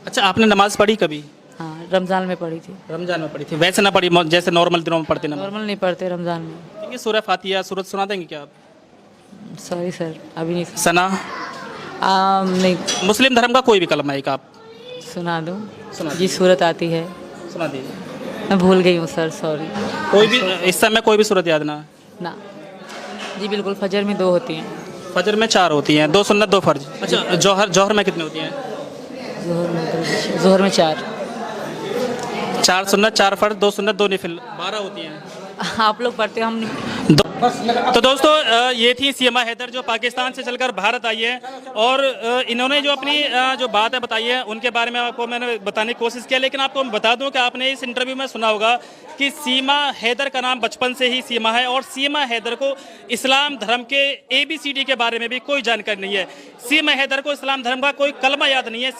अच्छा, आपने नमाज पढ़ी कभी? हाँ, रमज़ान में पढ़ी थी। रमजान में पढ़ी थी, वैसे ना पढ़ी जैसे नॉर्मल दिनों में पढ़ते नमाज? नॉर्मल नहीं पढ़ते रमज़ान में। ठीक है, सूरह फातिहा सूरत सुना देंगे क्या आप? सॉरी सर, अभी नहीं सना, नहीं मुस्लिम धर्म का कोई भी कलमा एक आप सुना दूँ। सुना जी सूरत आती है, सुना दीजिए। मैं भूल गई हूँ सर, सॉरी। कोई भी इस समय कोई भी सूरत याद ना? ना जी, बिल्कुल। फजर में 2 होती हैं। फजर में 4 होती हैं, 2 सुन्नत 2 फर्ज। अच्छा, जौहर जौहर में कितनी होती हैं? ज़ोहर में 4। 4 सुन्नत 4 फर्ज 2 सुन्नत 2 नफिल, 12 होती हैं। आप लोग पढ़ते हो, हम नहीं। तो दोस्तों ये थी सीमा हैदर जो पाकिस्तान से चलकर भारत आई है, और इन्होंने जो अपनी जो बातें बताई है उनके बारे में आपको मैंने बताने की कोशिश किया। लेकिन आपको मैं बता दूं कि आपने इस इंटरव्यू में सुना होगा कि सीमा हैदर का नाम बचपन से ही सीमा है, और सीमा हैदर को इस्लाम धर्म के ABCD के बारे में भी कोई जानकारी नहीं है। सीमा हैदर को इस्लाम धर्म का कोई कलमा याद नहीं है।